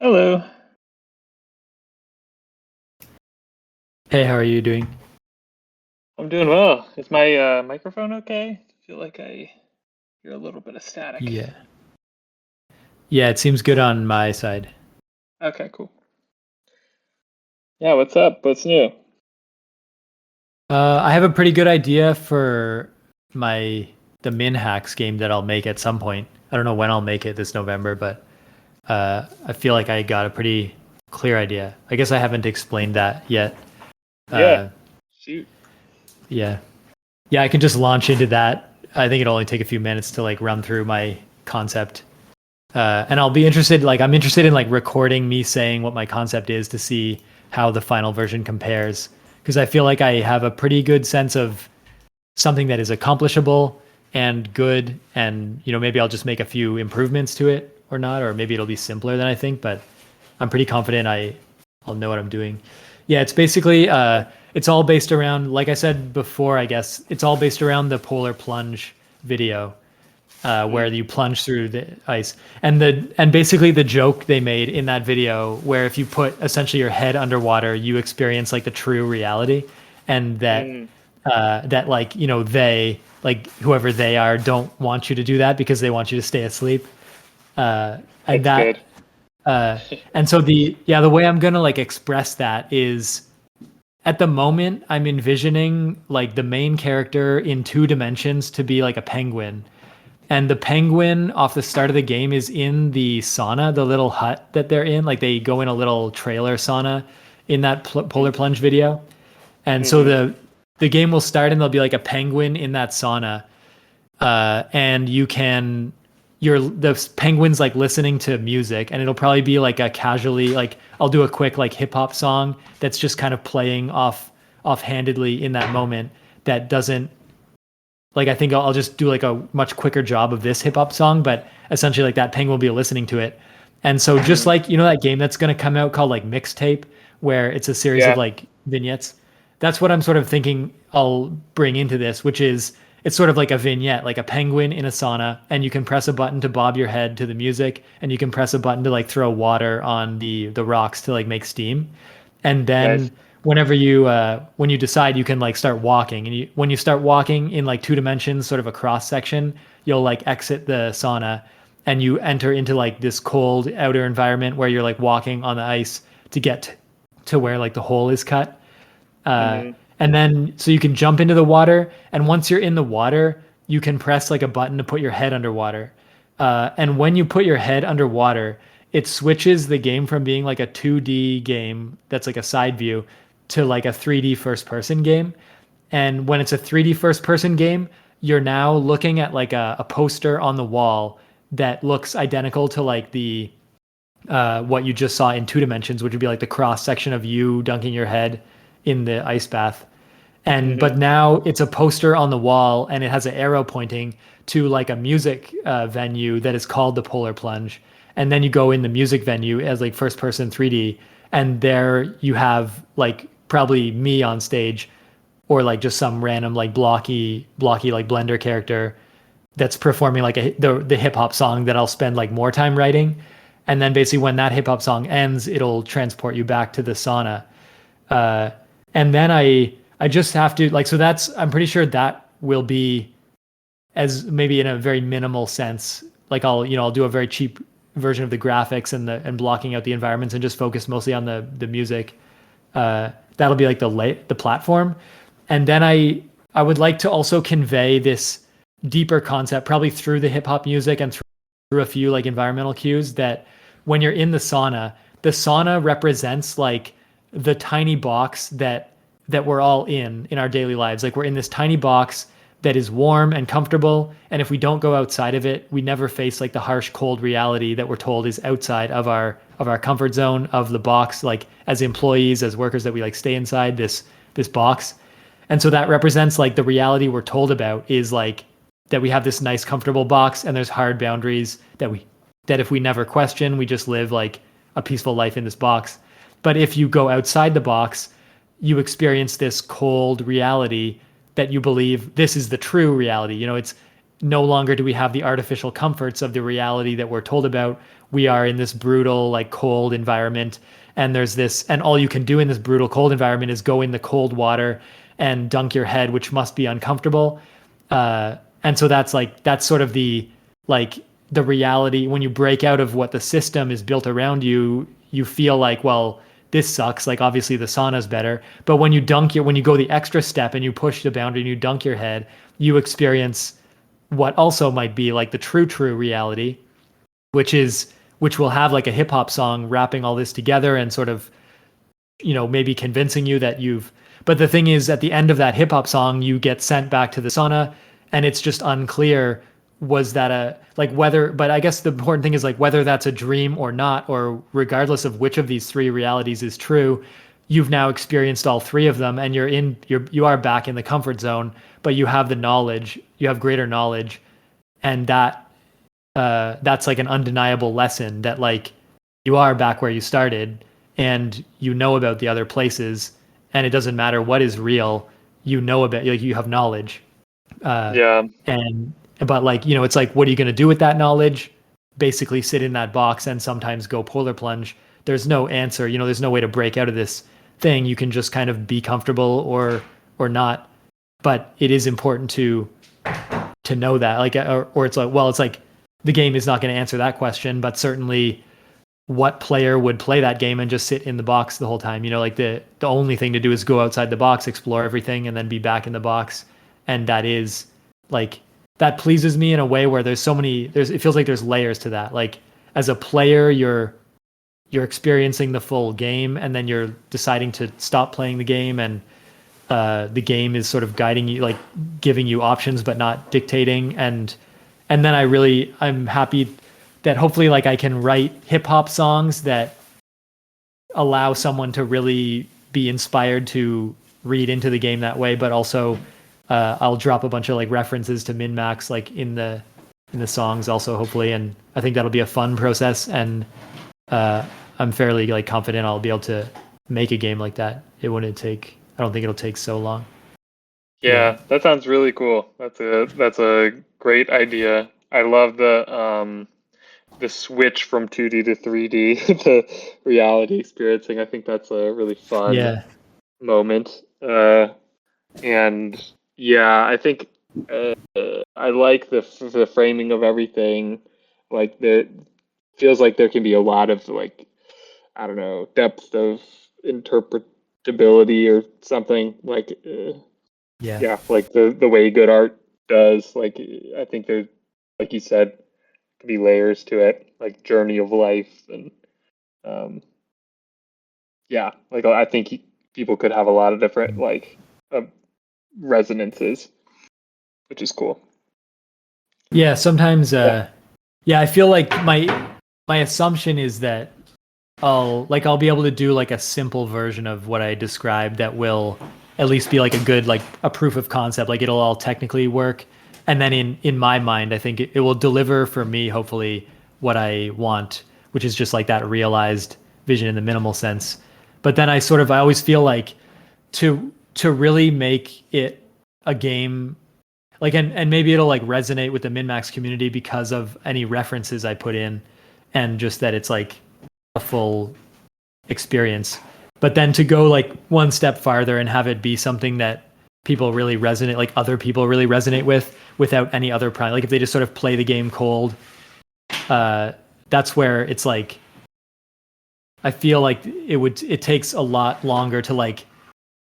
Hello. Hey, how are you doing? I'm doing well. Is my microphone okay? I feel like I hear a little bit of static. Yeah. Yeah, it seems good on my side. Okay, cool. Yeah, what's up? What's new? I have a pretty good idea for my the min hacks game that I'll make at some point. I don't know when I'll make it this November, but I feel like I got a pretty clear idea. I guess I haven't explained that yet. Yeah, Uh, shoot. yeah. Yeah, I can just launch into that. I think it'll only take a few minutes to like run through my concept. And I'll be interested, like I'm interested in like recording me saying what my concept is to see how the final version compares. Because I feel like I have a pretty good sense of something that is accomplishable and good, and maybe I'll just make a few improvements to it or not, or maybe it'll be simpler than I think, but I'm pretty confident I'll know what I'm doing. Yeah, it's basically it's all based around, like I said before, I guess it's all based around the polar plunge video, where Mm, you plunge through the ice. And basically the joke they made in that video, where if you put essentially your head underwater, you experience like the true reality, and mm, that like they, like whoever they are, don't want you to do that because they want you to stay asleep. And that's that good. uh, and so the way I'm gonna like express that is, at the moment I'm envisioning like the main character in 2 dimensions to be like a penguin, and the penguin off the start of the game is in the sauna, the little hut that they're in. Like they go in a little trailer sauna in that polar Mm, plunge video. And so mm-hmm. the game will start and there'll be like a penguin in that sauna. And you can you're the penguin's like listening to music, and it'll probably be like a casually, like I'll do a quick like hip hop song that's just kind of playing offhandedly in that moment, that doesn't, like I think I'll just do like a much quicker job of this hip hop song, but essentially like that penguin will be listening to it. And so just Mm, like that game that's going to come out called like Mixtape, where it's a series of yeah, like vignettes. That's what I'm sort of thinking I'll bring into this, which is it's sort of like a vignette, like a penguin in a sauna, and you can press a button to bob your head to the music, and you can press a button to like throw water on the rocks to like make steam. And nice. then whenever you when you decide, you can like start walking, and when you start walking in like 2 dimensions, sort of a cross section, you'll like exit the sauna, and you enter into like this cold outer environment where you're like walking on the ice to get to where like the hole is cut. uh, Mm-hmm. and then so you can jump into the water, and once you're in the water, you can press like a button to put your head underwater. And when you put your head underwater, it switches the game from being like a 2D game that's like a side view to like a 3D first person game. And when it's a 3D first person game, you're now looking at like a poster on the wall that looks identical to like the what you just saw in 2 dimensions, which would be like the cross section of you dunking your head in the ice bath. And Mm-hmm. but now it's a poster on the wall, and it has an arrow pointing to like a music venue that is called the Polar Plunge. And then you go in the music venue as like first person 3D, and there you have like probably me on stage, or like just some random like blocky like Blender character that's performing like the hip hop song that I'll spend like more time writing. And then basically when that hip hop song ends, it'll transport you back to the sauna. Uh, and then I just have to like, so that's, I'm pretty sure that will be, as maybe in a very minimal sense, like I'll do a very cheap version of the graphics and blocking out the environments and just focus mostly on the music. That'll be like the platform. And then I would like to also convey this deeper concept, probably through the hip hop music and through a few like environmental cues, that when you're in the sauna represents like the tiny box that we're all in our daily lives. Like we're in this tiny box that is warm and comfortable, and if we don't go outside of it, we never face like the harsh cold reality that we're told is outside of our comfort zone of the box, like as employees, as workers, that we like stay inside this box. And so that represents like the reality we're told about is like that we have this nice comfortable box, and there's hard boundaries that if we never question, we just live like a peaceful life in this box. But if you go outside the box, you experience this cold reality that you believe this is the true reality. It's no longer do we have the artificial comforts of the reality that we're told about. we are in this brutal, like cold environment, and there's this, and all you can do in this brutal cold environment is go in the cold water and dunk your head, which must be uncomfortable. And so that's sort of the like the reality when you break out of what the system is built around you. You feel like, well, this sucks. Like obviously the sauna's better, but when you go the extra step and you push the boundary and you dunk your head, you experience what also might be like the true reality, which will have like a hip hop song wrapping all this together and sort of, maybe convincing you that you've. But the thing is, at the end of that hip hop song, you get sent back to the sauna, and it's just unclear, was that a like whether. But I guess the important thing is like whether that's a dream or not, or regardless of which of these three realities is true, you've now experienced all three of them, and you are back in the comfort zone, but you have the knowledge, you have greater knowledge, and that's like an undeniable lesson that like you are back where you started, and you know about the other places, and it doesn't matter what is real, about, like, you have knowledge. uh Yeah. and but like, it's like, what are you going to do with that knowledge? Basically sit in that box and sometimes go polar plunge. There's no answer, there's no way to break out of this thing. You can just kind of be comfortable or not. But it is important to know that, like, or it's like, well, it's like the game is not going to answer that question, but certainly what player would play that game and just sit in the box the whole time? Like the only thing to do is go outside the box, explore everything, and then be back in the box. And that is like, that pleases me in a way where it feels like there's layers to that. Like as a player, you're experiencing the full game, and then you're deciding to stop playing the game, and the game is sort of guiding you, like giving you options but not dictating. And then I'm happy that hopefully like I can write hip hop songs that allow someone to really be inspired to read into the game that way. But also, I'll drop a bunch of like references to min max like in the songs also, hopefully. And I think that'll be a fun process. And I'm fairly like confident I'll be able to make a game like that. I don't think it'll take so long. Yeah. Yeah, that sounds really cool. That's a great idea. I love the switch from 2D to 3D, the reality experiencing. I think that's a really fun Yeah. moment. And yeah, I think I like the framing of everything. Like there feels like there can be a lot of like, I don't know, depth of interpretability or something like. Yeah. Yeah, like the way good art does. Like I think there, like you said, could be layers to it, like journey of life, and um, yeah, like I think people could have a lot of different like uh, resonances, which is cool. Yeah. Sometimes, Yeah. yeah, I feel like my assumption is that I'll be able to do like a simple version of what I described that will at least be like a good, like a proof of concept. Like it'll all technically work, and then in my mind, I think it will deliver for me, hopefully, what I want, which is just like that realized vision in the minimal sense. But then I always feel like to really make it a game, like, and maybe it'll like resonate with the min-max community because of any references I put in, and just that it's like a full experience. But then to go like one step farther and have it be something that people really resonate, like other people really resonate with, without any other prime, like if they just sort of play the game cold, uh that's where it's like, I feel like it takes a lot longer to like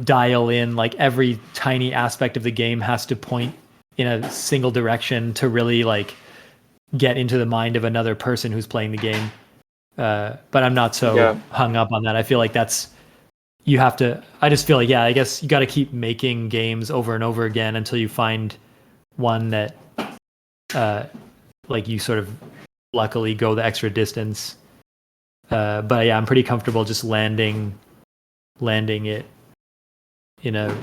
dial in, like every tiny aspect of the game has to point in a single direction to really like get into the mind of another person who's playing the game. But I'm not so Yeah. hung up on that. I feel like you have to. I just feel like, yeah, I guess you got to keep making games over and over again until you find one that, uh, like you sort of luckily go the extra distance. But yeah, I'm pretty comfortable just landing it in a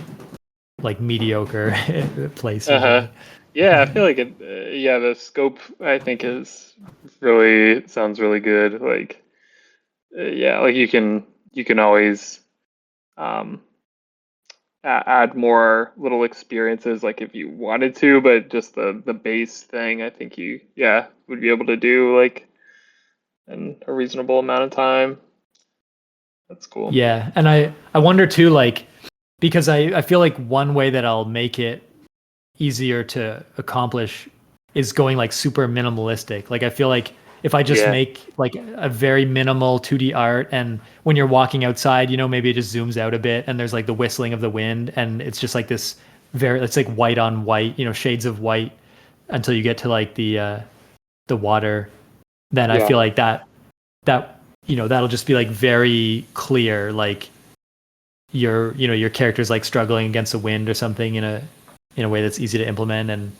like mediocre place Uh-huh. usually. Yeah, I feel like it. Yeah, the scope I think is really sounds really good. Like, yeah, like you can always um add more little experiences like if you wanted to, but just the base thing I think you, yeah, would be able to do like in a reasonable amount of time. That's cool. Yeah, and I wonder too, like, because I feel like one way that I'll make it easier to accomplish is going like super minimalistic. Like I feel like if I just Yeah. make like a very minimal 2D art, and when you're walking outside, maybe it just zooms out a bit and there's like the whistling of the wind, and it's just like this it's like white on white, shades of white until you get to like the water. Then I Yeah. feel like that'll just be like very clear, like your character's like struggling against the wind or something in a way that's easy to implement. And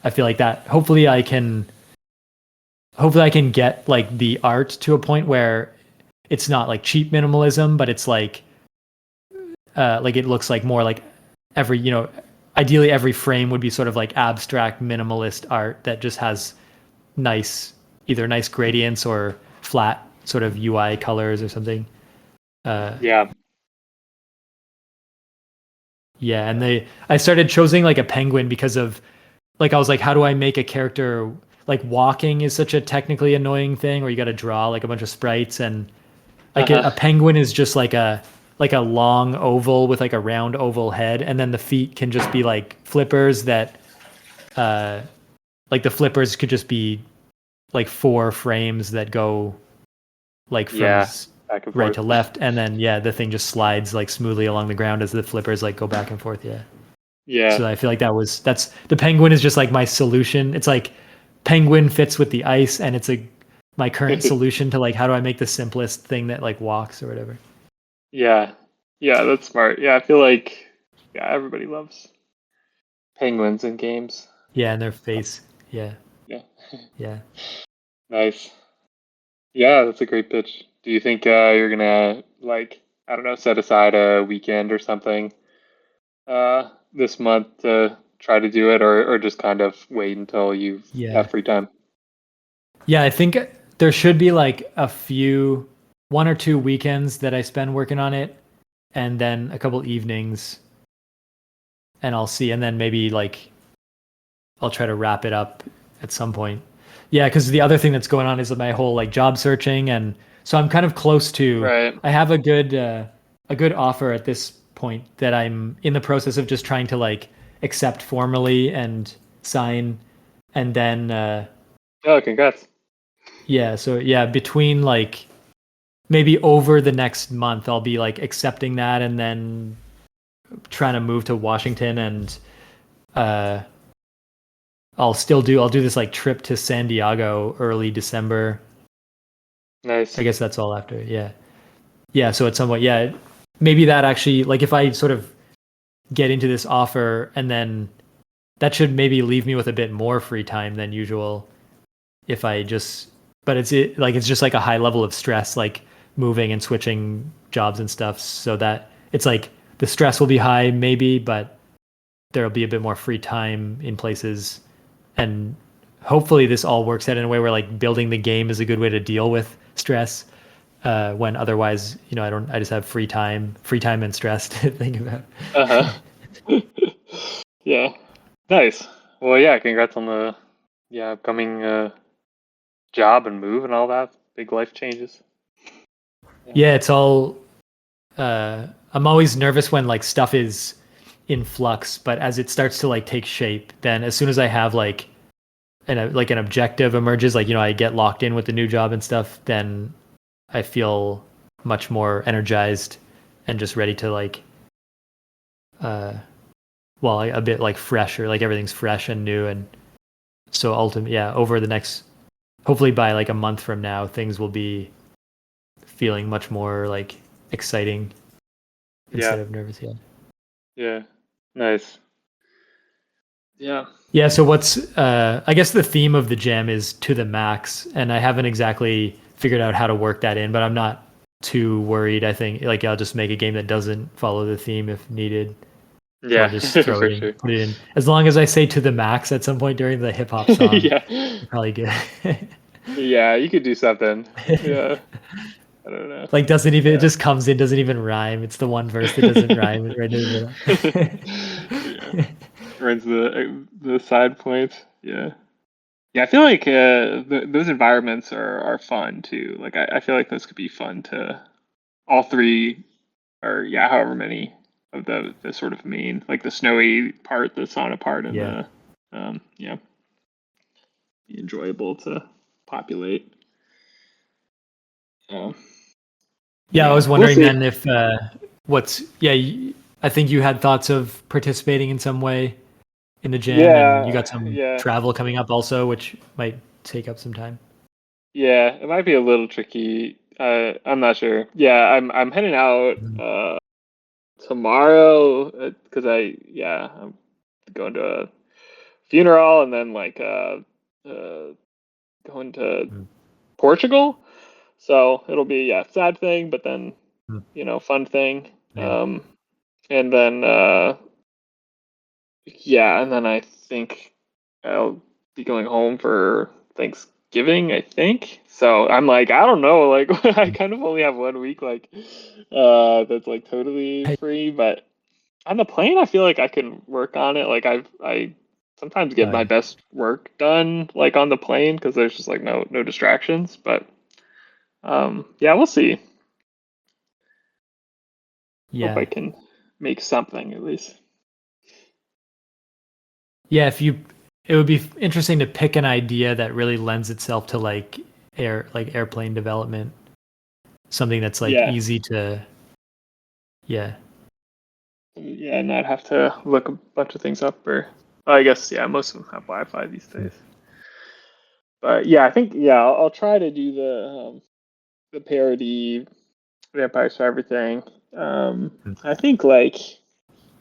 I feel like that hopefully I can get like the art to a point where it's not like cheap minimalism, but it's like it looks like more like every ideally every frame would be sort of like abstract minimalist art that just has either nice gradients or flat sort of UI colors or something. Yeah. Yeah, and I started choosing like a penguin because of like I was like, how do I make a character like walking is such a technically annoying thing, or you got to draw like a bunch of sprites, and like a Uh-huh. penguin is just like a long oval with like a round oval head, and then the feet can just be like flippers that uh like the flippers could just be like 4 frames that go like from Yeah. Back and right forth. to left, and then yeah, the thing just slides like smoothly along the ground as the flippers like go back and forth. Yeah. Yeah. So I feel like that's the penguin is just like my solution. It's like penguin fits with the ice, and it's my current solution to like how do I make the simplest thing that like walks or whatever. Yeah. Yeah, that's smart. Yeah, I feel like everybody loves penguins in games. Yeah, and their face. Yeah, Yeah. yeah. Nice. Yeah, that's a great pitch. Do you think you're gonna like, I don't know, set aside a weekend or something this month to try to do it, or just kind of wait until you Yeah. have free time? Yeah, I think there should be like 1 or 2 weekends that I spend working on it, and then a couple evenings, and I'll see, and then maybe like I'll try to wrap it up at some point. Yeah, because the other thing that's going on is my whole like job searching, and so I'm kind of close to. Right. I have a good offer at this point that I'm in the process of just trying to like accept formally and sign, and then Oh, congrats. yeah, so yeah, between like maybe over the next month, I'll be like accepting that, and then trying to move to Washington, and uh, I'll do this like trip to San Diego early December. Nice. I guess that's all after. Yeah. Yeah. So at some point, yeah, maybe that actually, like if I sort of get into this offer, and then that should maybe leave me with a bit more free time than usual if I just, but it's just like a high level of stress, like moving and switching jobs and stuff. So that it's like the stress will be high maybe, but there'll be a bit more free time in places. And hopefully this all works out in a way where like building the game is a good way to deal with stress, when otherwise I just have free time and stress to think about. Uh-huh. Yeah. Nice. Well, yeah, congrats on the upcoming job and move and all that. Big life changes. Yeah. Yeah, it's all I'm always nervous when like stuff is in flux, but as it starts to like take shape, then as soon as I have like an objective emerges, like I get locked in with the new job and stuff, then I feel much more energized and just ready to like uh a bit like fresher, like everything's fresh and new. And so ultimately, yeah, over the next, hopefully by like a month from now, things will be feeling much more like exciting Yeah. instead of nervous. Yeah. Yeah. Nice. Yeah. Yeah, so what's I guess the theme of the jam is to the max, and I haven't exactly figured out how to work that in, but I'm not too worried. I think like I'll just make a game that doesn't follow the theme if needed, or Yeah, just throw for it in, sure. put it in. As long as I say to the max at some point during the hip hop song, Yeah. you're probably good. Yeah, you could do something. Yeah. I don't know. Like doesn't even it Yeah. just comes in, doesn't even rhyme. It's the one verse that doesn't rhyme right in the Yeah. middle. Runs the side point. Yeah. Yeah, I feel like those environments are fun too. Like I feel like those could be fun to all three, or yeah, however many of the sort of main, like the snowy part, the sauna part, and Yeah. the yeah, be enjoyable to populate. Um, Yeah, I yeah, was we'll wondering see. then if I think you had thoughts of participating in some way in the gym, and you got Yeah, some yeah, travel coming up also, which might take up some time. yeah. It might be a little tricky. I'm not sure. Yeah, I'm heading out Mhm. tomorrow because I'm going to a funeral and then like going to Mhm. Portugal. So it'll be sad thing, but then Mhm. fun thing. Yeah. And then and then I think I'll be going home for Thanksgiving, I think. So I'm like, I don't know, like I kind of only have 1 week like that's like totally Hey, free, but on the plane I feel like I can work on it. Like I sometimes get my yeah. best work done like on the plane because there's just like no distractions, but yeah, we'll see. Hope I Yeah. can make something at least. Yeah, it would be interesting to pick an idea that really lends itself to like airplane development, something that's like Yeah. easy to, yeah. Yeah, not have to look a bunch of things up or I guess most of them have Wi-Fi these days. But yeah, I think I'll try to do the parody vampires for everything. I think like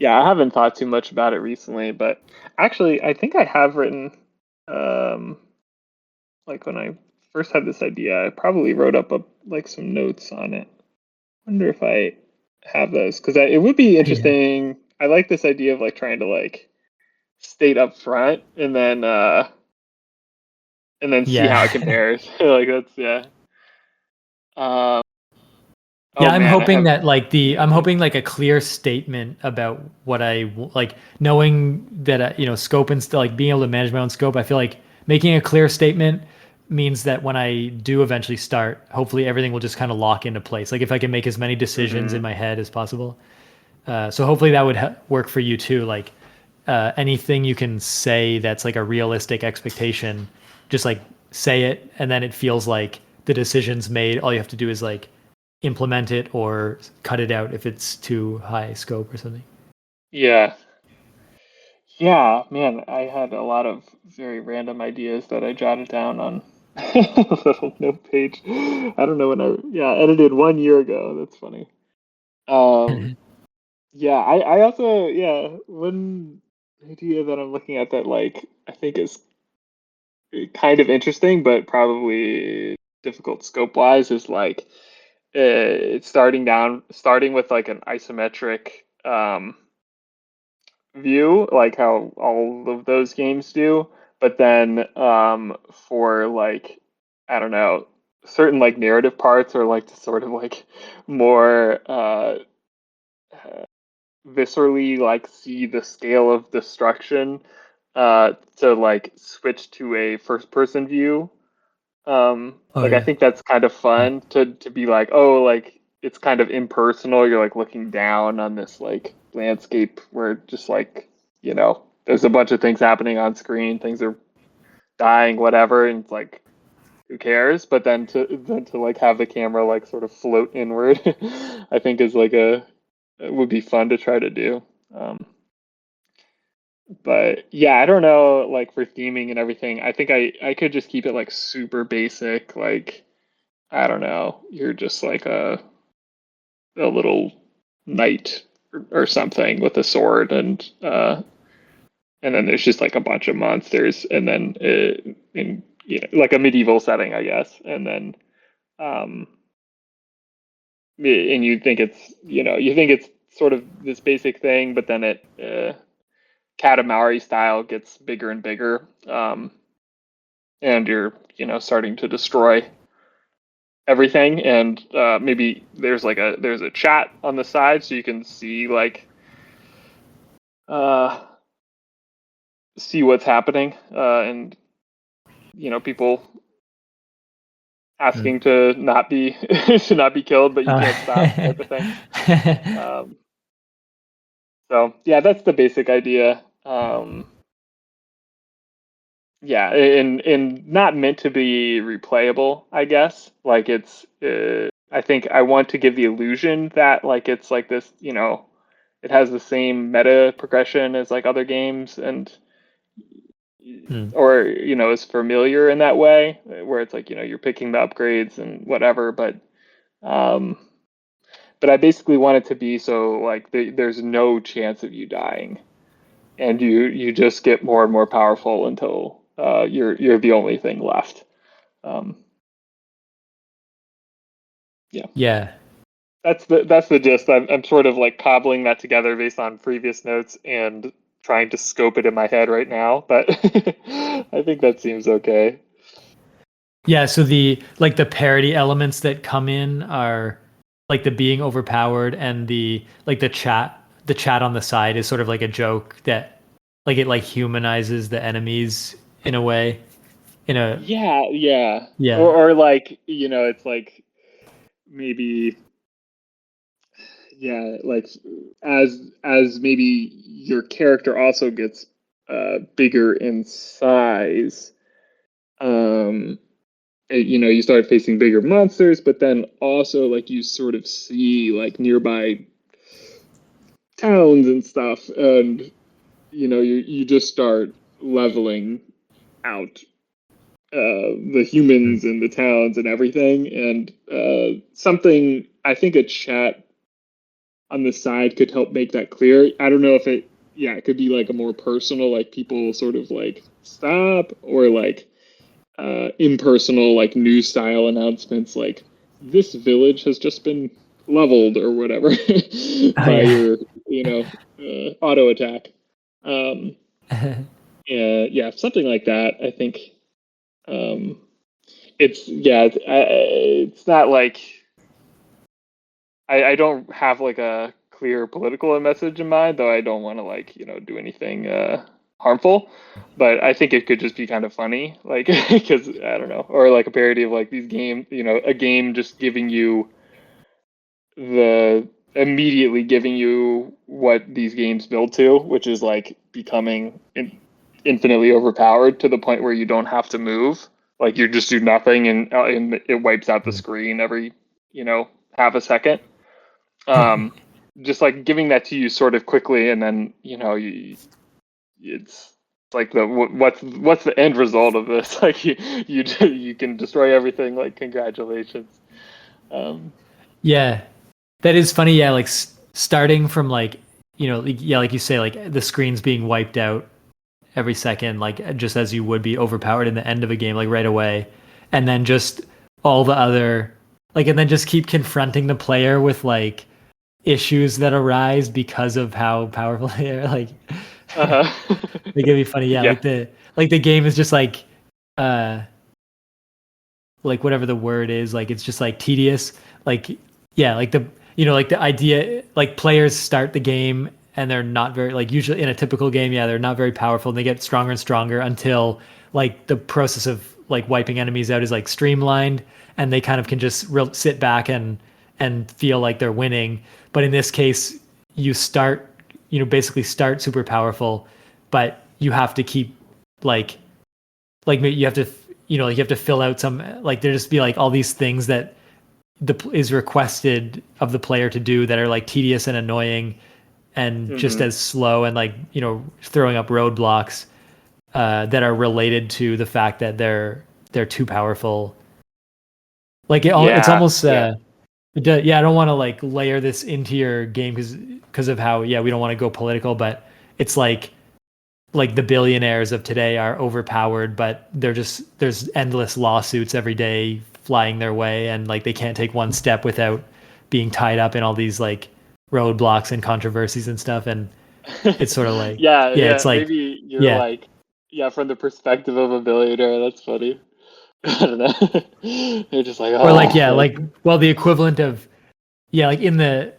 I haven't thought too much about it recently, but actually I think I have written um like when I first had this idea, I probably wrote up like some notes on it. Wonder if I have those because it would be Yeah. interesting. I like this idea of like trying to like state up front and then see how it Yeah. compares. Like that's Um, oh Yeah, I'm man, I hoping have that like I'm yeah. hoping like a clear statement about what like knowing that scope and still like being able to manage my own scope. I feel like making a clear statement means that when I do eventually start, hopefully everything will just kind of lock into place. Like if I can make as many decisions Hmm. in my head as possible. So hopefully that would work for you too. Like anything you can say that's like a realistic expectation, just like say it, and then it feels like the decision's made. All you have to do is like implement it or cut it out if it's too high scope or something. Yeah. Yeah, man, I had a lot of very random ideas that I jotted down on a little note page. I don't know when I edited 1 year ago. That's funny. Um, yeah, I also one idea that I'm looking at that like I think is kind of interesting, but probably difficult scope wise is like it's starting with like an isometric view, like how all of those games do, but then for like I don't know, certain like narrative parts or like to sort of like more viscerally like see the scale of destruction to like switch to a first person view. Oh Like I yeah. think that's kind of fun to be like, oh, like it's kind of impersonal. You're like looking down on this like landscape where just like, there's a bunch of things happening on screen, things are dying, whatever, and it's like, who cares? But then to like have the camera like sort of float inward, I think is like it would be fun to try to do. Um, but yeah, I don't know, like for theming and everything, I think I could just keep it like super basic, like I don't know, you're just like a little knight or something with a sword and then there's just like a bunch of monsters and then in like a medieval setting, I guess. And then um and you think it's sort of this basic thing, but then it Katamari style gets bigger and bigger. And you're starting to destroy everything and maybe there's a chat on the side so you can uh see what's happening and people Mm. asking to not be to not be killed, but you Oh. can't stop type of thing. Um, so yeah, that's the basic idea. Yeah, and not meant to be replayable, I guess. Like it's, I think I want to give the illusion that like it's like this, it has the same meta progression as like other games, and Mm. or is familiar in that way, where it's like you're picking the upgrades and whatever, um, but I basically want it to be so like there's no chance of you dying, and you just get more and more powerful until you're the only thing left. Um, yeah, Yeah. that's the gist. I'm sort of like cobbling that together based on previous notes and trying to scope it in my head right now, but I think that seems okay. Yeah, so the parody elements that come in are like the being overpowered, and the chat on the side is sort of like a joke that like it like humanizes the enemies in a way. In a Yeah, yeah. Yeah. Or like, it's like maybe, yeah, like as maybe your character also gets bigger in size. You start facing bigger monsters, but then also like you sort of see like nearby towns and stuff, and you just start leveling out the humans and the towns and everything. And something I think a chat on the side could help make that clear. I don't know if it could be like a more personal, like people sort of like stop, or like impersonal, like news style announcements, like this village has just been leveled or whatever Oh by yeah. your, auto attack. Um, yeah, something like that. I think um, it's not like I don't have like a clear political message in mind, though I don't want to like do anything harmful. But I think it could just be kind of funny, like because I don't know, or like a parody of like these games, a game just giving you the immediately giving you what these games build to, which is like becoming infinitely overpowered to the point where you don't have to move. Like you just do nothing, and it wipes out the screen every half a second. Um, just like giving that to you sort of quickly, and then it's like what's the end result of this? Like you can destroy everything. Like congratulations. Um, Yeah. That is funny. Yeah, like starting from like, yeah, like you say, like the screens being wiped out every second, like just as you would be overpowered in the end of a game, like right away. And then just all the other, like, and then just keep confronting the player with like issues that arise because of how powerful they are. Like, uh-huh. like it'd be funny. Yeah. Yeah. Like the game is just uh, like whatever the word is, like it's just like tedious. Like, yeah, like like the idea, like players start the game and they're not very, like usually in a typical game, yeah, they're not very powerful, and they get stronger and stronger until like the process of like wiping enemies out is like streamlined, and they kind of can just sit back and feel like they're winning. But in this case, you start, basically start super powerful, but you have to keep like you have to, you have to fill out some, like there just be like all these things that is requested of the player to do that are like tedious and annoying and just Hmm. as slow, and like throwing up roadblocks that are related to the fact that they're too powerful. Like it's Yeah. almost Yeah. yeah, I don't want to like layer this into your game because of how, yeah, we don't want to go political, but it's like the billionaires of today are overpowered, but there's endless lawsuits every day flying their way, and like they can't take one step without being tied up in all these like roadblocks and controversies and stuff. And it's sort of like, Yeah. yeah, it's Yeah. like, Maybe you're yeah, like, yeah, from the perspective of a billionaire. That's funny. I don't know. You're just like, or like, yeah, like, like, well, the equivalent of, yeah, like in the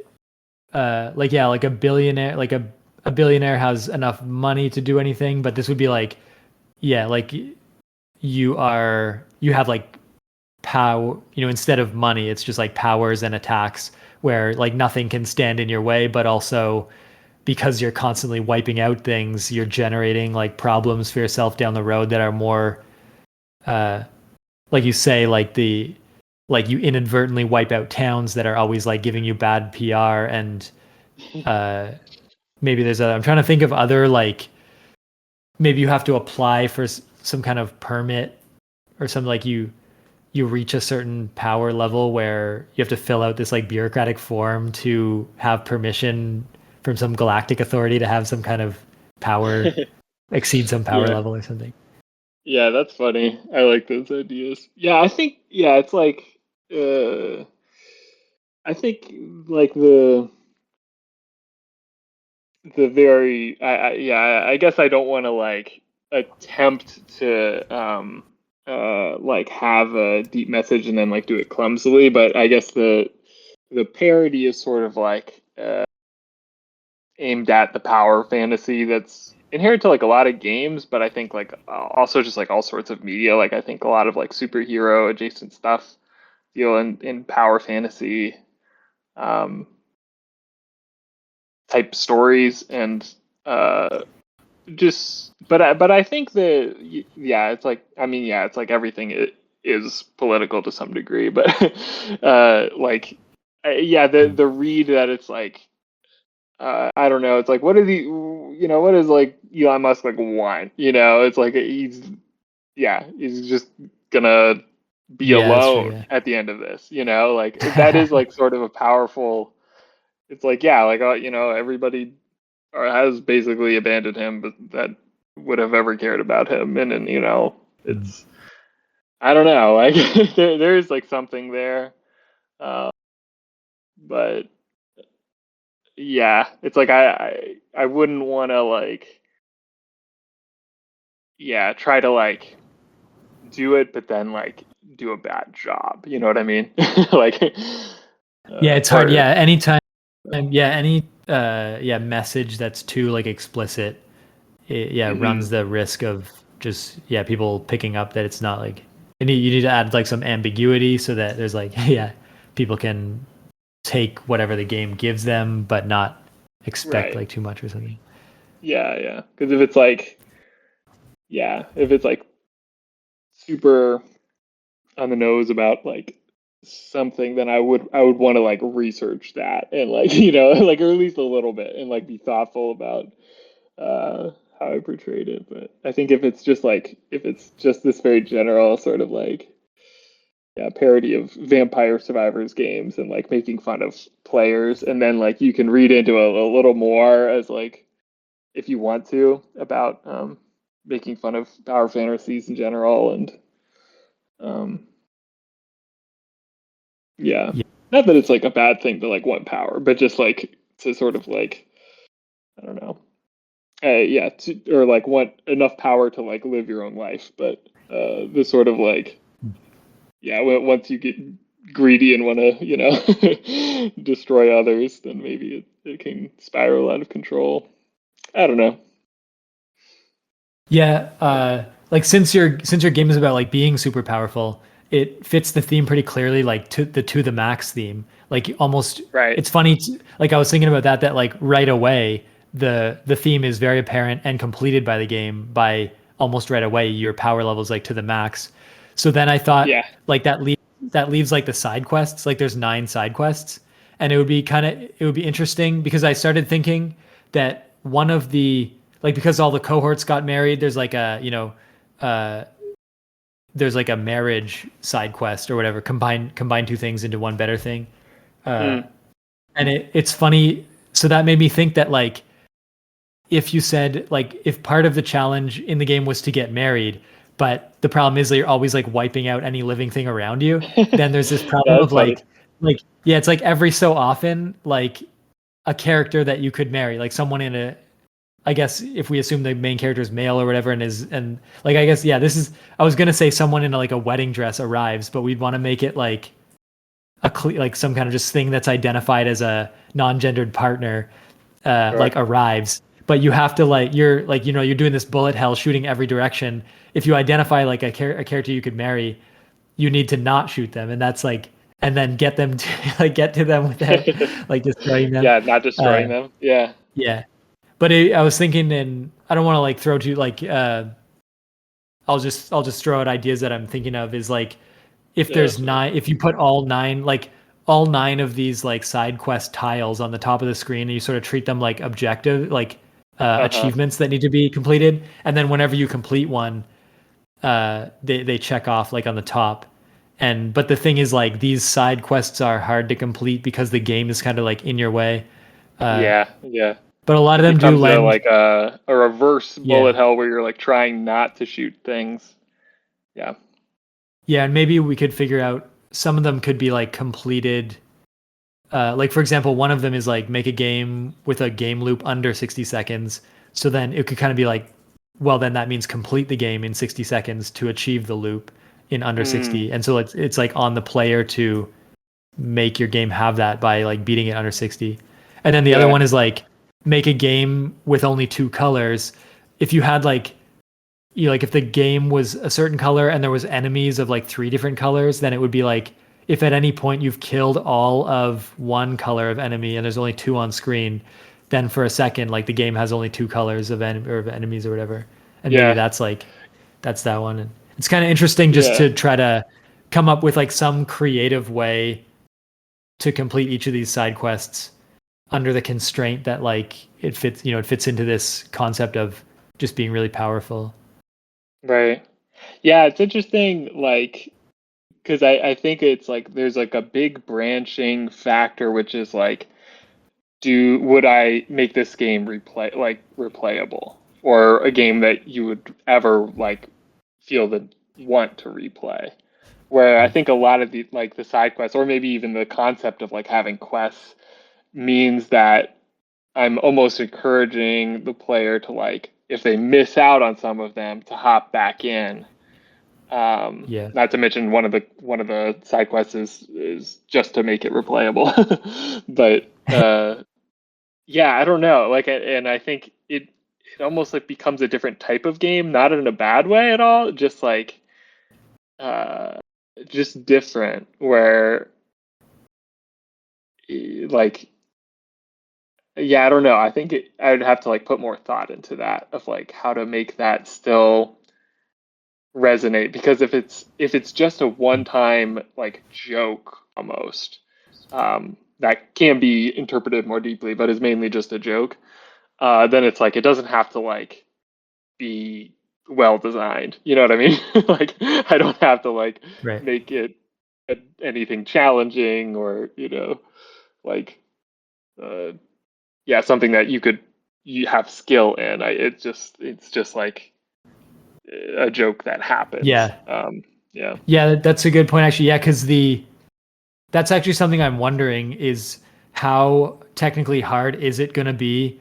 like, yeah, like a billionaire, like a billionaire has enough money to do anything, but this would be like, yeah, like you have like power, instead of money, it's just like powers and attacks where like nothing can stand in your way, but also because you're constantly wiping out things, you're generating like problems for yourself down the road that are more uh like you say, like you inadvertently wipe out towns that are always like giving you bad PR. And uh maybe I'm trying to think of other, like maybe you have to apply for some kind of permit or something, like you reach a certain power level where you have to fill out this like bureaucratic form to have permission from some galactic authority to have some kind of power exceed some power Yeah. level or something. Yeah, that's funny. I like those ideas. Yeah, I think yeah, it's like uh I think like the very I guess I don't want to like attempt to like have a deep message and then like do it clumsily, but I guess the parody is sort of like aimed at the power fantasy that's inherent to like a lot of games, but I think like also just like all sorts of media. Like I think a lot of like superhero adjacent stuff deal in power fantasy um, type stories and just but I think yeah, it's like I mean yeah, it's like everything is political to some degree, but like yeah, the read that it's like I don't know. It's like, what is he? What is like Elon Musk like want? It's like he's just gonna be Yeah, that's true. alone Yeah. at the end of this. Like that is like sort of a powerful. It's like yeah, like everybody has basically abandoned him, but that would have ever cared about him, and Mm. it's I don't know. Like there is like something there, uh, but yeah, it's like I wouldn't want to like yeah, try to like do it, but then like do a bad job. You know what I mean? like, Yeah, it's hard. or Yeah, anytime. Yeah, any message that's too like explicit, yeah, mhm, runs the risk of just people picking up that it's not like. You need to add like some ambiguity so that there's like yeah, people can take whatever the game gives them, but not expect right? like too much or something. Yeah, yeah. Because if it's like if it's like super on the nose about like something, then I would want to like research that and like like or at least a little bit and like be thoughtful about uh how I portrayed it. But I think if it's just this very general sort of like yeah, parody of Vampire Survivors games and like making fun of players, and then like you can read into a little more as like if you want to about making fun of power fantasies in general, and um, yeah, Yeah, not that it's like a bad thing to like want power, but just like to sort of like I don't know, yeah, or like want enough power to like live your own life, but the sort of like yeah, once you get greedy and want to, destroy others, then maybe it can spiral out of control. I don't know. yeah. Like since your game is about like being super powerful, it fits the theme pretty clearly, like to the max theme. Like almost, Right. it's funny. Like I was thinking about that like right away, the theme is very apparent and completed by the game by almost right away. Your power level's like to the max. So then I thought Yeah. like that leaves like the side quests. Like there's 9 side quests, and it would be interesting because I started thinking that one of the like because all the cohorts got married, there's like uh there's like a marriage side quest or whatever, combine two things into one better thing. uh Mm. and it's funny, so that made me think that like if you said like if part of the challenge in the game was to get married, but the problem is that you're always like wiping out any living thing around you, then there's this problem That's of funny. like yeah, it's like every so often like a character that you could marry, like someone in a, I guess if we assume the main character is male or whatever, and like I guess yeah, this is, I was gonna say someone in like a wedding dress arrives, but we'd want to make it like like some kind of just thing that's identified as a non-gendered partner, Sure. like arrives. but you have to like you're like you're doing this bullet hell shooting every direction. If you identify like a character you could marry, you need to not shoot them, and that's like and then get them to like get to them without like destroying them. Yeah, not destroying Uh, them. Yeah. yeah, but I was thinking, and I don't want to like throw too like I'll just throw out ideas that I'm thinking of is like if Yeah, there's sure. nine, if you put all nine of these like side quest tiles on the top of the screen and you sort of treat them like objective, like Uh-huh. achievements that need to be completed, and then whenever you complete one, they check off like on the top. And but the thing is like these side quests are hard to complete because the game is kind of like in your way. Uh, Yeah, yeah. but a lot of It them do becomes a lend, like a reverse bullet yeah, hell where you're like trying not to shoot things. Yeah. yeah, and maybe we could figure out some of them could be like completed. Like for example, one of them is like make a game with a game loop under 60 seconds. So then it could kind of be like, well, then that means complete the game in 60 seconds to achieve the loop in under Mm, 60. And so it's like on the player to make your game have that by like beating it under 60. And then the other yeah. one is like make a game with only two colors. If you had like like if the game was a certain color and there was enemies of like three different colors, then it would be like if at any point you've killed all of one color of enemy and there's only two on screen, then for a second like the game has only two colors of enemies or whatever. And maybe Yeah. that's that one. And it's kind of interesting just Yeah. to try to come up with like some creative way to complete each of these side quests under the constraint that like it fits into this concept of just being really powerful. Right. Yeah, it's interesting, like, because I think it's like there's like a big branching factor, which is like, would I make this game replayable, or a game that you would ever like feel the want to replay? Where I think a lot of the side quests, or maybe even the concept of like having quests, means that I'm almost encouraging the player to like, if they miss out on some of them, to hop back in. Yeah. Not to mention one of the side quests is just to make it replayable. But yeah, I don't know. Like, and I think it almost like becomes a different type of game, not in a bad way at all, uh, just different. Where like, yeah, I don't know. I think I would have to like put more thought into that of like how to make that still resonate, because if it's just a one-time like joke almost, that can be interpreted more deeply, but is mainly just a joke, then it's like it doesn't have to like be well designed. You know what I mean? Like I don't have to like Right. make it anything challenging, or like uh, yeah, something that you have skill in. It's just like a joke that happens. Yeah. Yeah. Yeah, that's a good point actually. Yeah, because the that's actually something I'm wondering is how technically hard is it going to be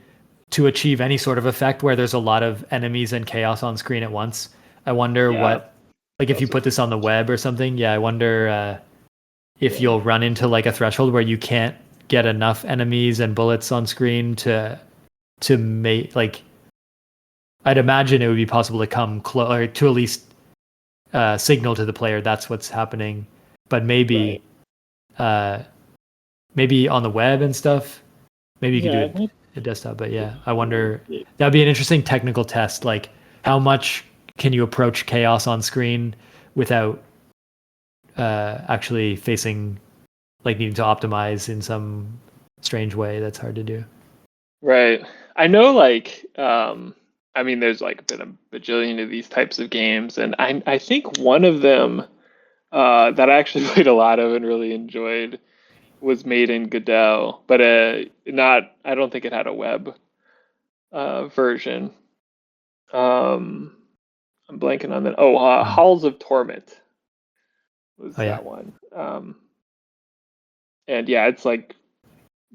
to achieve any sort of effect where there's a lot of enemies and chaos on screen at once. I wonder Yeah, what like if you that's a put good this on the question. web or something. Yeah, I wonder if Yeah. you'll run into like a threshold where you can't get enough enemies and bullets on screen to make like I'd imagine it would be possible to come close or to at least signal to the player that's what's happening. But Right. uh, maybe on the web and stuff. Maybe you could do Yeah, it it might a desktop. But yeah, I be. wonder that'd be an interesting technical test. Like how much can you approach chaos on screen without actually facing like needing to optimize in some strange way that's hard to do. Right. I know, like, I mean, there's like been a bajillion of these types of games, and I think one of them that I actually played a lot of and really enjoyed was made in Godot, but not. I don't think it had a web version. Um, I'm blanking on that. Oh, Mm. Halls of Torment was Oh yeah. that one. And yeah, it's like,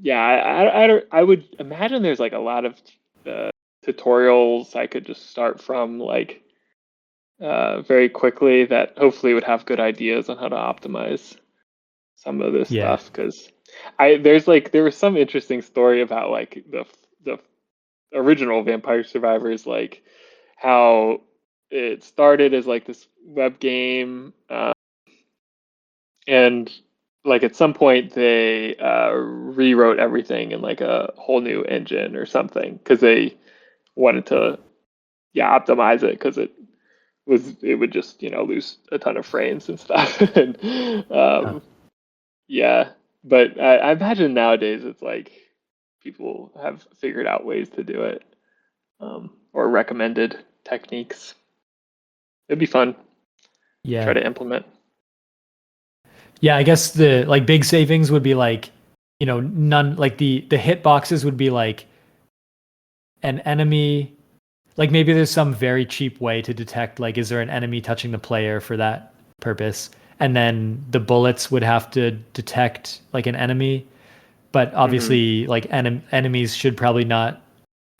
yeah, I would imagine there's like a lot of uh, tutorials I could just start from, like, very quickly, that hopefully would have good ideas on how to optimize some of this Yeah. stuff. Because I there's like there was some interesting story about like the original Vampire Survivors, like how it started as like this web game, and like at some point they rewrote everything in like a whole new engine or something because they wanted to, yeah, optimize it because it would just lose a ton of frames and stuff. And Huh. yeah, but I imagine nowadays it's like people have figured out ways to do it, or recommended techniques. It'd be fun to try Yeah. to implement. Yeah, I guess the like big savings would be like, none like the hit boxes would be like an enemy, like maybe there's some very cheap way to detect like is there an enemy touching the player for that purpose. And then the bullets would have to detect like an enemy, but Hmm. obviously like enemies should probably not,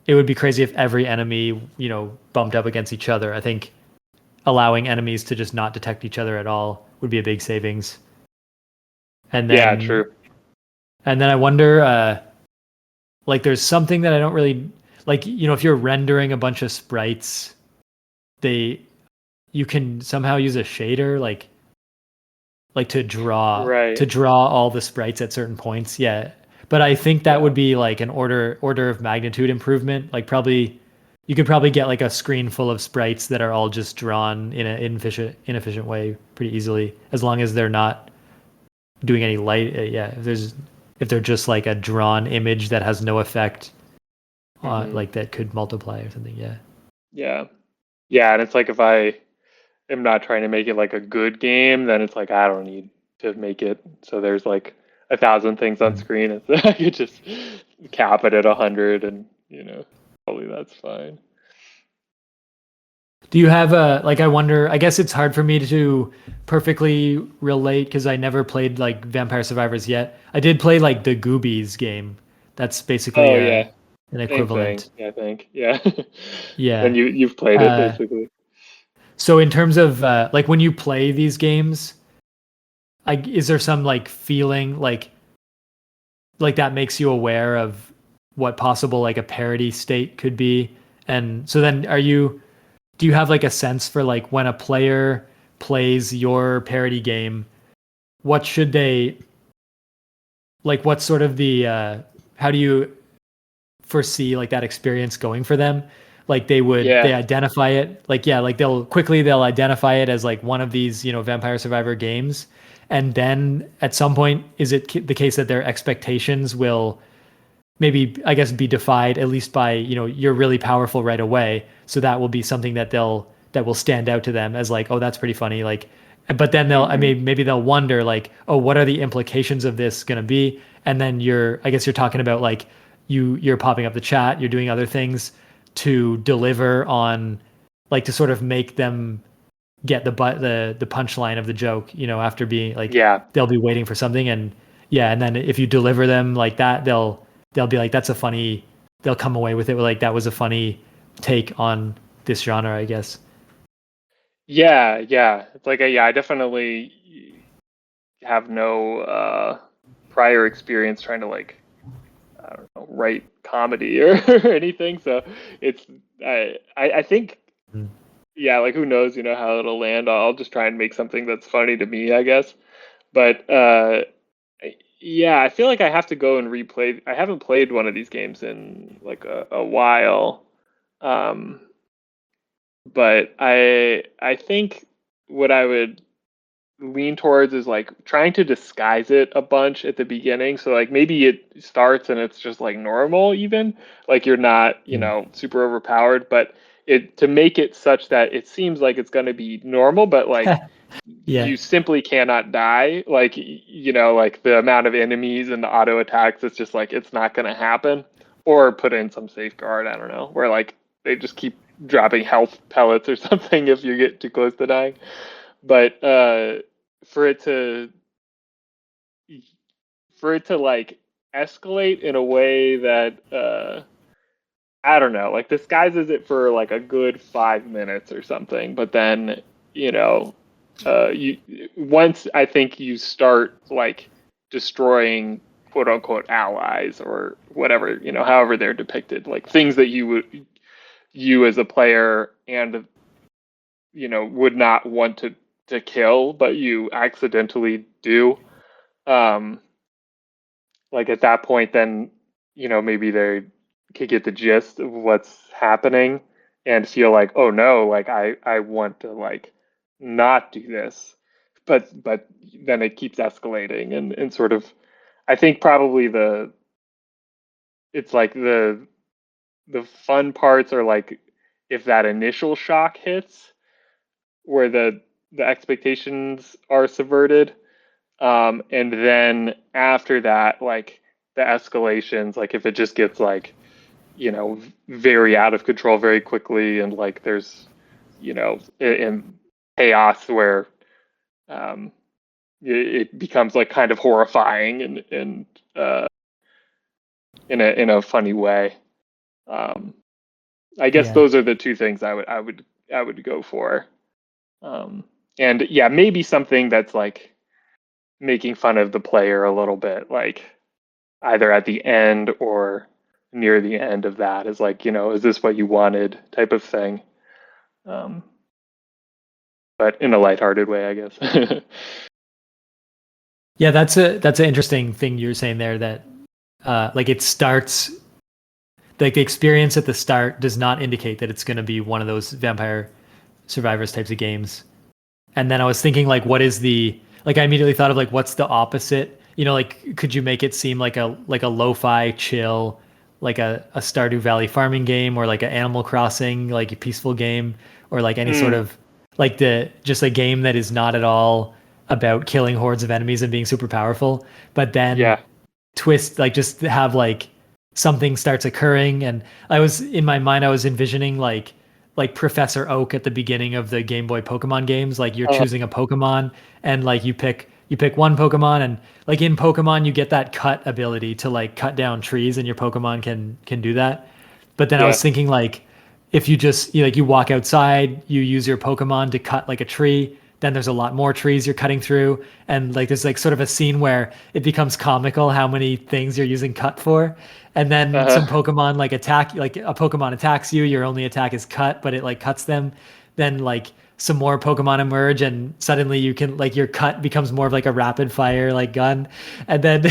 it would be crazy if every enemy, bumped up against each other. I think allowing enemies to just not detect each other at all would be a big savings. And Yeah, then true. I wonder, like there's something that I don't really like, if you're rendering a bunch of sprites, they you can somehow use a shader like to Right. draw all the sprites at certain points. Yeah. But I think that Yeah. would be like an order of magnitude improvement. Like probably you could probably get like a screen full of sprites that are all just drawn in an inefficient way pretty easily, as long as they're not doing any light. Yeah, if they're just like a drawn image that has no effect, Hmm. like that could multiply or something. Yeah. Yeah. Yeah, and it's like if I am not trying to make it like a good game, then it's like I don't need to make it so there's like 1,000 things on Mm. screen. It's, I could just cap it at 100, and probably that's fine. Do you have a like? I wonder. I guess it's hard for me to perfectly relate because I never played like Vampire Survivors yet. I did play like the Goobies game. That's basically Oh yeah, an same thing. equivalent. I think. Yeah. Then Yeah. you've played it Uh, basically. so in terms of like when you play these games, is there some like feeling like that makes you aware of what possible like a parody state could be? And so then do you have like a sense for like when a player plays your parody game, what should they like what's sort of the how do you foresee like that experience going for them? Like they Yeah. identify it like, yeah, like they'll identify it as like one of these, Vampire Survivor games, and then at some point is it the case that their expectations will maybe, I guess, be defied at least by, you're really powerful right away, so that will be something that will stand out to them as like, oh, that's pretty funny, like, but then I Hmm. mean maybe they'll wonder like, oh, what are the implications of this going to be? And then I guess you're talking about like you're popping up the chat, you're doing other things to deliver on, like to sort of make them get the punchline of the joke, after being like, Yeah. they'll be waiting for something. And yeah, and then if you deliver them like that, they'll be like, that's a funny, they'll come away with it with like, that was a funny take on this genre, I guess. Yeah. Yeah. It's like yeah, I definitely have no prior experience trying to like I don't know write comedy or, or anything. So it's I think Mm. yeah, like who knows, how it'll land. I'll just try and make something that's funny to me, I guess. But yeah, I feel like I have to go and replay. I haven't played one of these games in like a while. Um, but I think what I would lean towards is like trying to disguise it a bunch at the beginning. So like maybe it starts and it's just like normal even, like you're not, Mm. super overpowered, but it to make it such that it seems like it's going to be normal, but like Yeah. you simply cannot die. Like like the amount of enemies and the auto attacks, it's just like it's not going to happen. Or put in some safeguard, I don't know, where like they just keep dropping health pellets or something if you get too close to dying. But for it to like escalate in a way that I don't know, like disguises it for like a good 5 minutes or something, but then you know, you once I think you start like destroying. quote unquote allies or whatever, however they're depicted, like things that you as a player and would not want to kill, but you accidentally do. Um, like at that point, then maybe they could get the gist of what's happening and feel like, oh no, like I want to like not do this, but then it keeps escalating and sort of, I think probably it's like the fun parts are like if that initial shock hits where the expectations are subverted. And then after that, like the escalations, like if it just gets like, very out of control very quickly, and like there's, in chaos where um, it becomes like kind of horrifying and in a funny way. Um, I guess Yeah. those are the two things I would go for. Um, and yeah, maybe something that's like making fun of the player a little bit, like either at the end or near the end of that is like, is this what you wanted type of thing. Um, but in a lighthearted way, I guess. Yeah, that's an interesting thing you're saying there, that like it starts, like the experience at the start does not indicate that it's going to be one of those Vampire Survivors types of games. And then I was thinking, like, what is the, like, I immediately thought of like what's the opposite, like could you make it seem like a lo-fi chill, like a Stardew Valley farming game, or like an Animal Crossing like a peaceful game, or like any sort Mm, of like the just a game that is not at all about killing hordes of enemies and being super powerful, but then yeah. twist, like just have like something starts occurring. And I was in my mind, I was envisioning like Professor Oak at the beginning of the Game Boy Pokemon games. Like you're Uh, choosing a Pokemon, and like you pick one Pokemon, and like in Pokemon you get that cut ability to like cut down trees, and your Pokemon can do that. But then I yeah. was thinking, like, if you just like you walk outside, you use your Pokemon to cut like a tree, then there's a lot more trees you're cutting through, and like there's like sort of a scene where it becomes comical how many things you're using cut for. And then some Uh, Pokemon like attack, like a Pokemon attacks you, your only attack is cut, but it like cuts them. Then like some more Pokemon emerge, and suddenly you can like your cut becomes more of like a rapid fire like gun. And then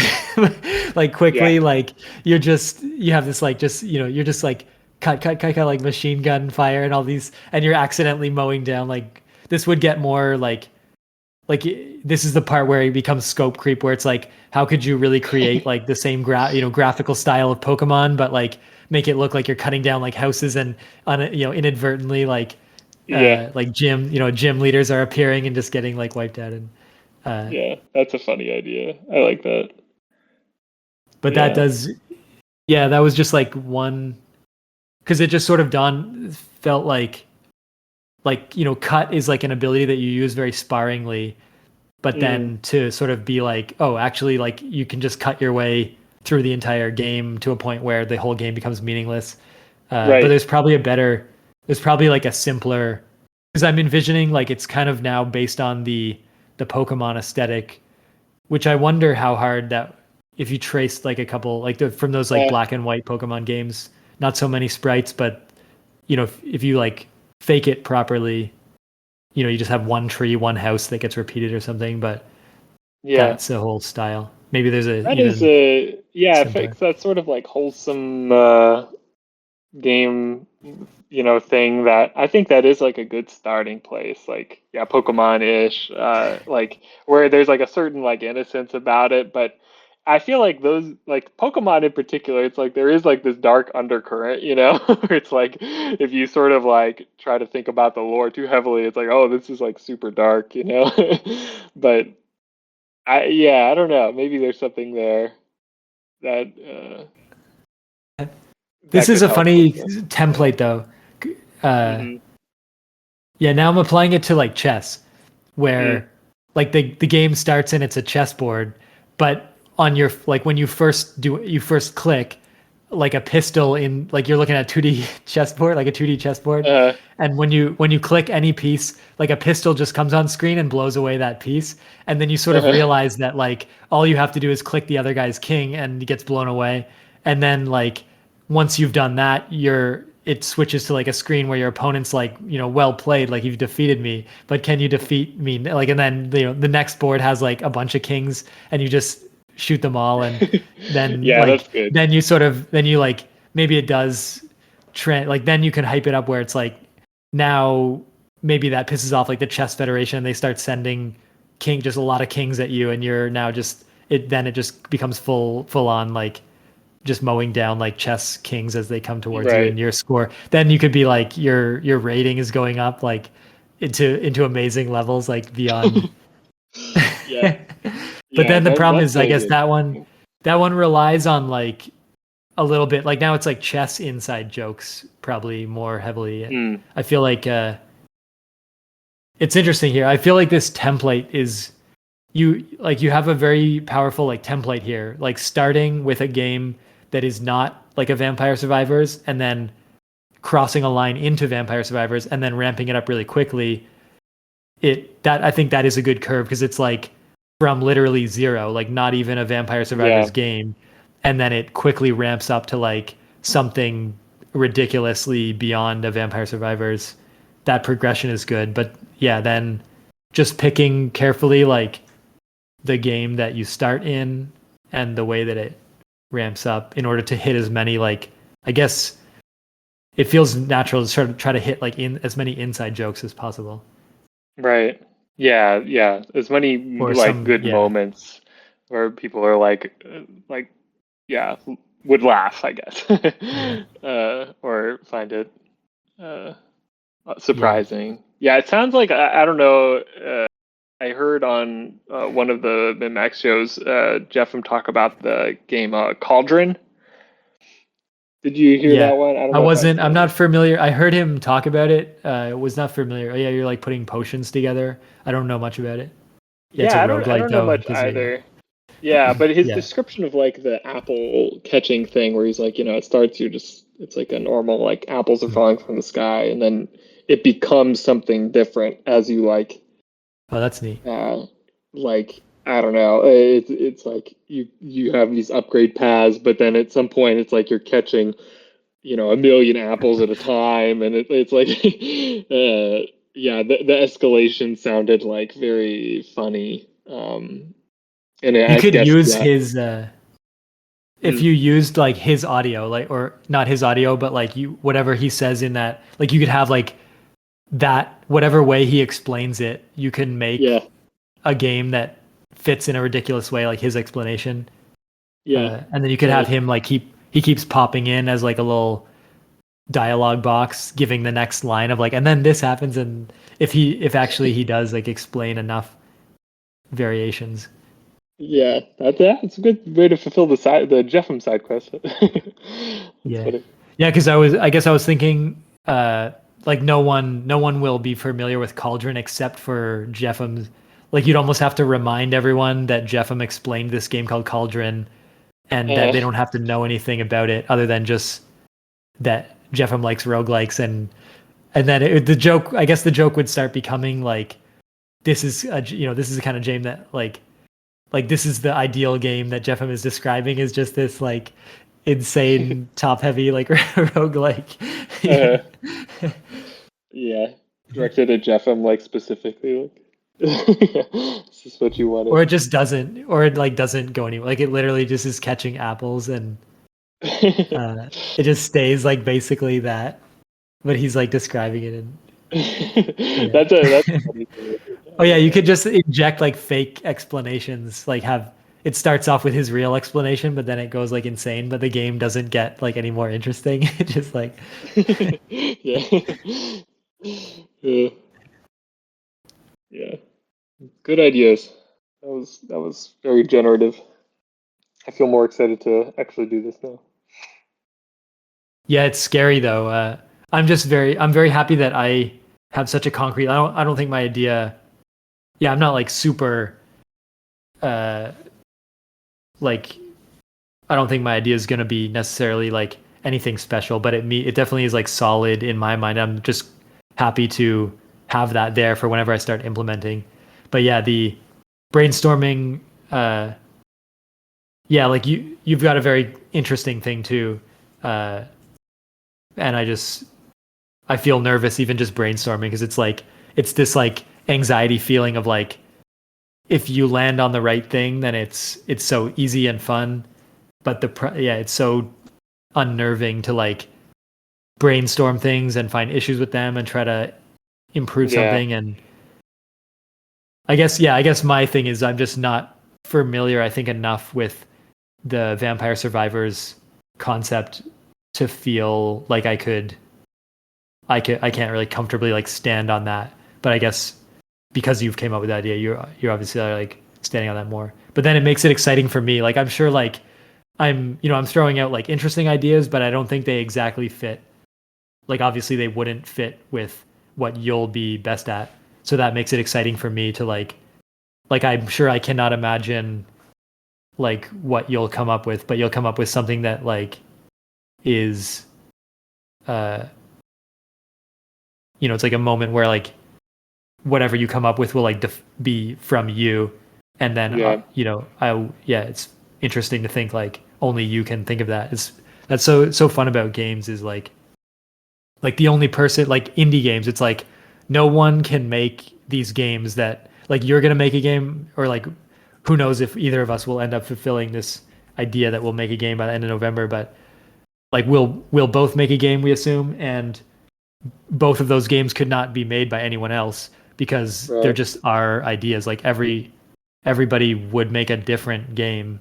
like yeah. quickly, like you have this like just you're just like cut like machine gun fire and all these, and you're accidentally mowing down like, this would get more like this is the part where it becomes scope creep, where it's like, how could you really create like the same graphical style of Pokemon, but like make it look like you're cutting down like houses, and on inadvertently Yeah. like gym leaders are appearing and just getting like wiped out. And uh Yeah. That's a funny idea. I like that. but that Yeah. does, yeah, that was just like one, because it just sort of felt like cut is like an ability that you use very sparingly, but Mm, then to sort of be like, oh, actually, like you can just cut your way through the entire game to a point where the whole game becomes meaningless. But right. there's probably like a simpler, because I'm envisioning like it's kind of now based on the Pokemon aesthetic, which I wonder how hard that, if you trace like a couple like from those like Uh, black and white Pokemon games, not so many sprites, but if you like fake it properly, you just have one tree, one house that gets repeated or something, but yeah. that's a whole style. Maybe there's a That is even a yeah, simpler. that sort of like wholesome game, thing that I think that is like a good starting place. Like, yeah, Pokemon-ish, like where there's like a certain like innocence about it, but I feel like those like Pokemon in particular, it's like there is like this dark undercurrent, where it's like if you sort of like try to think about the lore too heavily, it's like, oh, this is like super dark. But I don't know. Maybe there's something there that This that is could a help with funny the template though. Uh, hmm yeah, now I'm applying it to like chess, mm, where like the game starts and it's a chessboard, but on your like when you first click, like a pistol in like you're looking at 2D chessboard, like a 2D chessboard. Uh, And when you click any piece, like a pistol just comes on screen and blows away that piece. And then you sort of uh, realize that like all you have to do is click the other guy's king and it gets blown away. And then like once you've done that, it switches to like a screen where your opponent's like, well played, like you've defeated me, but can you defeat me? Like, and then the next board has like a bunch of kings and you just shoot them all, and then yeah, like that's good. then you like maybe it does trend, like then you can hype it up where it's like now maybe that pisses off like the chess federation and they start sending just a lot of kings at you, and you're now just it just becomes full on like just mowing down like chess kings as they come towards you, Right. and your score then you could be like your rating is going up like into amazing levels like beyond. Yeah. But Yeah, then the problem that's is, I so guess good. that one relies on like a little bit like now it's like chess inside jokes probably more heavily. And Mm, I feel like it's interesting here. I feel like this template is you have a very powerful like template here, like starting with a game that is not like a Vampire Survivors and then crossing a line into Vampire Survivors and then ramping it up really quickly. I think that is a good curve because it's like from literally zero, like not even a Vampire yeah. Survivors game, and then it quickly ramps up to like something ridiculously beyond a Vampire Survivors. That progression is good, but yeah, then just picking carefully like the game that you start in and the way that it ramps up in order to hit as many like I guess it feels natural to sort of try to hit like in as many inside jokes as possible. Right. Yeah, yeah. As many Or like some good yeah. moments where people are like, yeah, would laugh, I guess, Yeah. or find it uh, Yeah. surprising. Yeah, it sounds like I don't know. I heard on one of the Max shows, Jeff talk about the game Cauldron. Did you hear Yeah. that one? I don't know if that's I'm not familiar. I heard him talk about it. Was not familiar. Oh, yeah, you're like putting potions together. I don't know much about it. Yeah, it's a yeah, I roguelike don't know though, much because either. Yeah, but his yeah. description of like the apple catching thing, where he's like, it starts, it's like a normal, like apples are Hmm. falling from the sky, and then it becomes something different as you Oh, that's neat. uh, like, I don't know, it's like you have these upgrade paths, but then at some point it's like you're catching, a million apples at a time, and it's like, yeah, the escalation sounded like very funny, and You I could guess, use yeah. his if Mm, you used like his audio, like or not his audio, but like you whatever he says in that, like you could have like that whatever way he explains it, you can yeah. make a game that fits in a ridiculous way, like his explanation. Yeah, And then you could have right. him like he keeps popping in as like a little dialogue box giving the next line of like and then this happens, and if actually he does like explain enough variations. Yeah, that's a good way to fulfill the Jeffem side quest. That's Yeah. funny. Yeah, because I guess I was thinking like no one will be familiar with Cauldron except for Jeffem. Like you'd almost have to remind everyone that Jeffem explained this game called Cauldron and that Uh, they don't have to know anything about it other than just that Jeffem likes roguelikes. And then the joke, I guess the joke would start becoming like this is the kind of game that like this is the ideal game that Jeffem is describing is just this like insane top heavy like roguelike. uh, Yeah. yeah, directed at Jeffem like specifically like. Is this what you Or wanted? it just doesn't, or it like doesn't go anywhere. Like it literally just is catching apples, and it just stays like basically that, but he's like describing it and yeah. That's a funny thing. Oh yeah, you Uh, could just inject like fake explanations, like have it starts off with his real explanation, but then it goes like insane, but the game doesn't get like any more interesting. It just like yeah. Yeah. Yeah. Good ideas. That was very generative. I feel more excited to actually do this now. yeah, it's scary though. I'm very happy that I have such a concrete. I don't think my idea. Yeah, I'm not like super uh like I don't think my idea is going to be necessarily like anything special, but it definitely is like solid in my mind. I'm just happy to have that there for whenever I start implementing. But yeah, the brainstorming, yeah, like you've got a very interesting thing too, uh, and I feel nervous even just brainstorming because it's like it's this like anxiety feeling of like if you land on the right thing, then it's so easy and fun, but yeah, it's so unnerving to like brainstorm things and find issues with them and try to improve Yeah. something. And I guess my thing is I'm just not familiar, I think, enough with the Vampire Survivors concept to feel like I can't really comfortably like stand on that. But I guess because you've came up with the idea, you're obviously like standing on that more. But then it makes it exciting for me. Like I'm sure like I'm throwing out like interesting ideas, but I don't think they exactly fit. Like obviously they wouldn't fit with what you'll be best at. So that makes it exciting for me to like I'm sure I cannot imagine like what you'll come up with, but you'll come up with something that like is uh it's like a moment where like whatever you come up with will like be from you, and then Yeah. it's interesting to think like only you can think of that. It's That's so fun about games is like the only person like indie games, it's like no one can make these games that like you're gonna make a game, or like who knows if either of us will end up fulfilling this idea that we'll make a game by the end of November, but like we'll both make a game, we assume, and both of those games could not be made by anyone else because they're Right. just our ideas. Like everybody would make a different game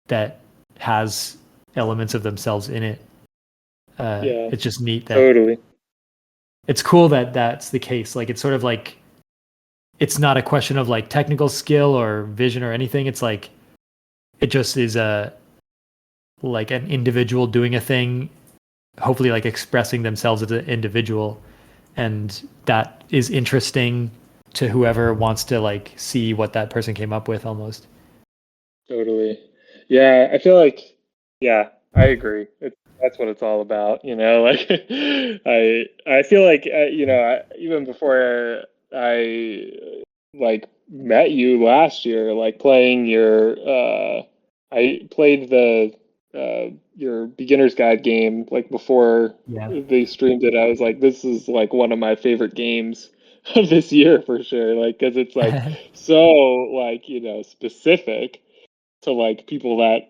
that has elements of themselves in it. Yeah. It's just neat that Totally. it's cool that that's the case. Like it's sort of like it's not a question of like technical skill or vision or anything. It's like it just is a like an individual doing a thing, hopefully like expressing themselves as an individual, and that is interesting to whoever wants to like see what that person came up with almost. Totally. Yeah, I feel like, yeah, I agree. That's what it's all about, you know. Like, I feel like, even before like met you last year, like playing I played the your beginner's guide game like before Yeah. they streamed it. I was like, this is like one of my favorite games of this year for sure. Like, because it's like so like specific to like people that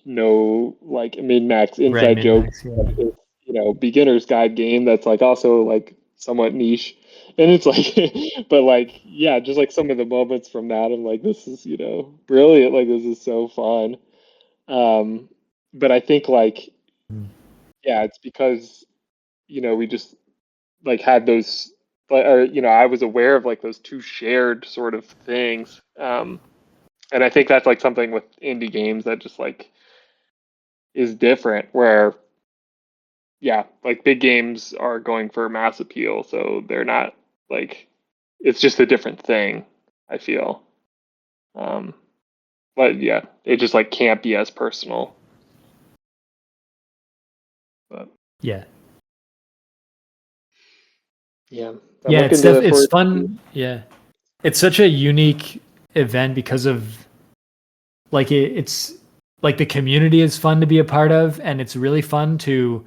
know like min-max Red inside min joke max, yeah. of this, beginner's guide game that's like also like somewhat niche. And it's like but like yeah, just like some of the moments from that I'm like this is, brilliant. Like this is so fun. Um but I think like Mm. yeah, it's because we just like had those or I was aware of like those two shared sort of things. And I think that's like something with indie games that just like is different where yeah, like big games are going for mass appeal, so they're not like it's just a different thing, I feel. Um but yeah, it just like can't be as personal. But Yeah. yeah, I'm Yeah, looking to it's for fun. Yeah. It's such a unique event because of like it's like the community is fun to be a part of, and it's really fun to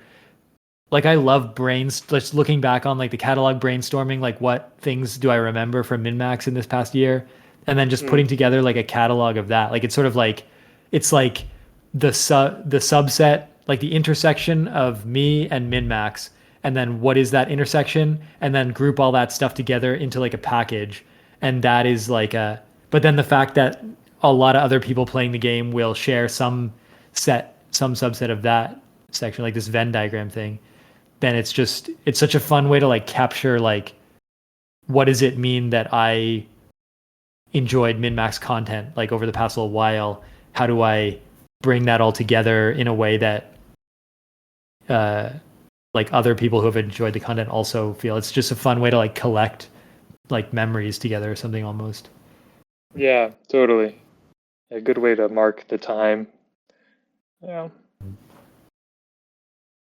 like I love just looking back on like the catalog brainstorming, like what things do I remember from MinMax in this past year, and then just mm, putting together like a catalog of that. Like it's sort of like it's like the subset, like the intersection of me and MinMax, and then what is that intersection, and then group all that stuff together into like a package, and that is like a. But then the fact that a lot of other people playing the game will share some subset of that section, like this Venn diagram thing, then it's such a fun way to like capture like what does it mean that I enjoyed min-max content like over the past little while. How do I bring that all together in a way that uh like other people who have enjoyed the content also feel? It's just a fun way to like collect like memories together or something almost. yeah, totally. A good way to mark the time. Yeah,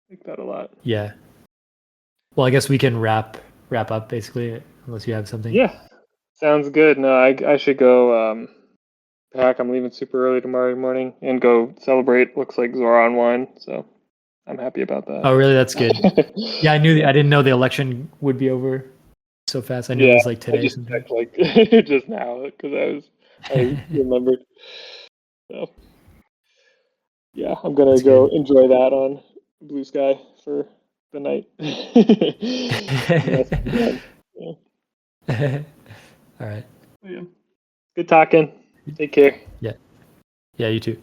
like that a lot. Yeah. Well, I guess we can wrap up basically, unless you have something. Yeah, sounds good. No, I should go pack. I'm leaving super early tomorrow morning and go celebrate. Looks like Zoran won, so I'm happy about Oh, really? That's good. that. Yeah, Yeah. I didn't know the election would be over so fast. I knew it Yeah, was like I today just sometime. checked like just now because I remembered. So yeah, I'm gonna That's go good. enjoy that on Blue Sky for the night. And that's done. Yeah. All right. Yeah. Good talking. Take care. Yeah. Yeah, you too.